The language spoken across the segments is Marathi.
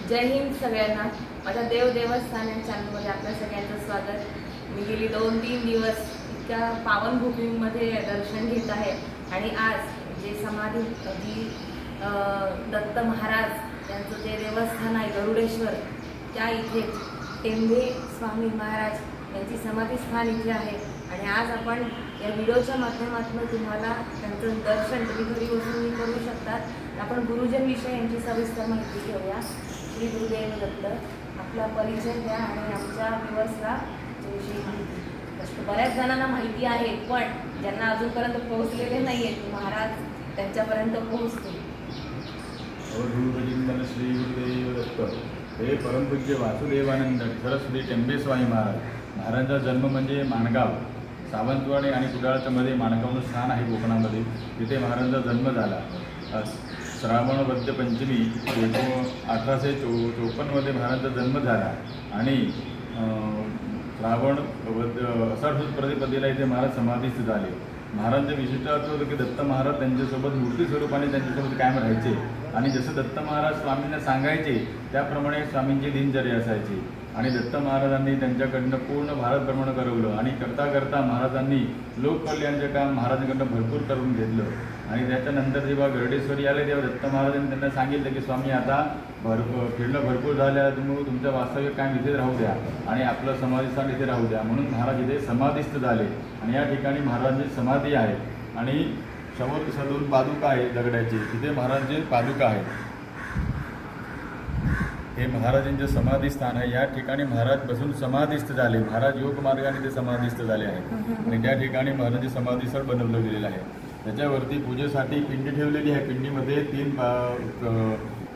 जय हिंद सगळ्यांना। माझ्या देव देवस्थान या चॅनलमध्ये आपल्या सगळ्यांचं स्वागत। मी गेली 2-3 दिवस इतक्या पावन भूमीमध्ये दर्शन घेत आहे आणि आज जे समाधी जी दत्त महाराज यांचं जे देवस्थान आहे गरुडेश्वर, त्या इथे टेंबे स्वामी महाराज यांची समाधी स्थान इथे आहे आणि आज आपण या व्हिडिओच्या माध्यमातून तुम्हाला त्यांचं दर्शन तुम्ही घरी बसून करू शकतात। आपण गुरुजनविषयी यांची सविस्तर माहिती घेऊया। श्री गुरुदेव दत्त, आपला परिचय द्या आणि आमच्या व्ह्यूअर्सला त्याविषयी बऱ्याच जणांना माहिती आहे, पण ज्यांना अजूनपर्यंत पोहोचलेले नाही आहेत महाराज त्यांच्यापर्यंत पोहोचतील। श्री गुरुदेव दत्त हे परमपूज्य वासुदेवानंद सरस्वती टेंबे स्वामी महाराजांचा जन्म म्हणजे माणगाव, सावंतवाडी आणि कुडाळच्या मध्ये माणगावचं स्थान आहे कोकणामध्ये। तिथे महाराजांचा जन्म झाला। श्रावण वद्य पंचमी 1854 महाराजांचा जन्म झाला आणि श्रावण वद्य अषाढ प्रतिपदेला इथे महाराज समाधीस्थ झाले। महाराजांचं विशिष्ट असं होतं की दत्त महाराज त्यांच्यासोबत मूर्ती स्वरूपाने त्यांच्यासोबत कायम राहायचे आणि जसं दत्त महाराज स्वामींना सांगायचे त्याप्रमाणे स्वामींची दिनचर्या असायची आणि दत्त महाराजांनी त्यांच्याकडनं पूर्ण भारत भ्रमण करवलं आणि करता करता महाराजांनी लोककल्याणचं काम महाराजांकडनं भरपूर करून घेतलं आणि त्याच्यानंतर जेव्हा गरुडेश्वरी आले तेव्हा दत्त महाराजांनी त्यांना सांगितलं की स्वामी आता फिरणं भरपूर झालं, तुम्ही तुमचं वास्तविक काम इथे राहू द्या आणि आपलं समाधीस्थान इथे राहू द्या। म्हणून महाराज इथे समाधीस्थ झाले आणि या ठिकाणी महाराजांची समाधी आहे आणि समोर 2 पादुका आहे दगडाची, तिथे महाराजांची पादुका आहे। हे महाराजांचे समाधी स्थान आहे। या ठिकाणी महाराज बसून समाधीस्थ झाले। महाराज योग मार्गाने ते समाधीस्थ झाले आहेत आणि त्या ठिकाणी महाराजांचे समाधीस्थळ बनवलं गेलेलं आहे। त्याच्यावरती पूजेसाठी पिंडी ठेवलेली आहे। पिंडीमध्ये 3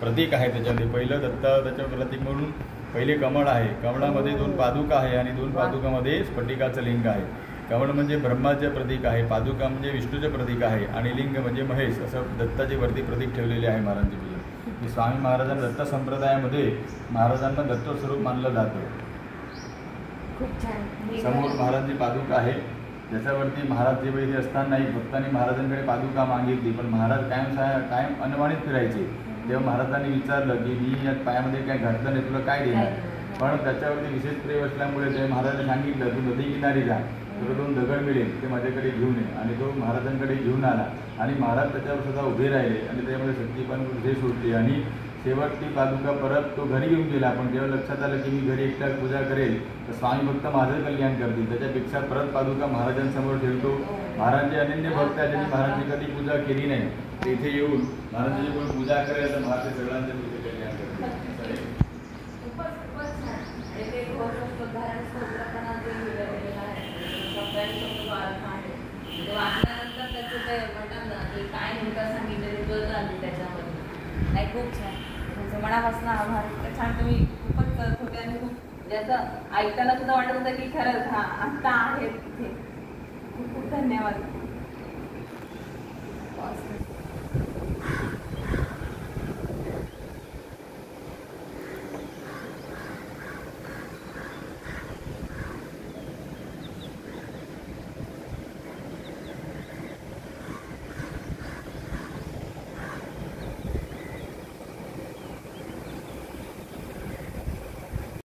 प्रतीक आहे। त्याच्यामध्ये पहिलं दत्त त्याच्या प्रतीक म्हणून पहिले कमळ आहे, कमळामध्ये 2 पादुका आहे आणि 2 पादुकामध्ये स्फटिकाचं लिंग आहे। कमळ म्हणजे ब्रह्माचे प्रतीक आहे, पादुका म्हणजे विष्णूचे प्रतीक आहे आणि लिंग म्हणजे महेश, असं दत्ताचे वरती प्रतीक ठेवलेले आहे महाराजांची पूजा। स्वामी महाराजांना दत्त संप्रदायामध्ये महाराजांना दत्त स्वरूप मानलं जातं। खूप छान। समोर महाराजांची पादुका आहे ज्याच्यावरती महाराज जेव्हा इथे असतानाही भक्तांनी महाराजांकडे पादुका मागितली, पण महाराज कायम अनवाणीत फिरायचे। तेव्हा महाराजांनी विचारलं की मी या पायामध्ये काय घातलं नाही, तुला काय देणार? पण त्याच्यावरती विशेष प्रेम असल्यामुळे ते महाराजांनी सांगितलं तू नदी किनारी जा, तुला 2 दगड मिळेल, ते माझ्याकडे घेऊन ये आणि तो महाराजांकडे घेऊन आला आणि महाराज त्याच्यावर सुद्धा उभे राहिले आणि त्याच्यामध्ये शक्तिपान हे सोडली आणि शेवटची पादुका परत तो घरी घेऊन गेला। पण जेव्हा लक्षात आलं की मी घरी एकटा पूजा करेल तर स्वामी भक्त माझं कल्याण करतील, त्याच्यापेक्षा परत पादुका महाराजांसमोर ठेवतो। महाराजांचे अनन्य भक्त आहे, त्यांनी महाराजांची कधी पूजा केली नाही, ते इथे येऊन महाराजांची कोण पूजा करेल तर महाराज सगळ्यांचे पूजे कल्याण करतील। काय नेमकं सांगितलं त्याच्यामध्ये नाही, खूप छान। तुमचं मनापासून आभार। इतकं छान तुम्ही खूपच करत होते आणि खूप ज्याचं ऐकताना सुद्धा वाटत होतं की खरंच हा आता आहे तिथे। खूप खूप धन्यवाद।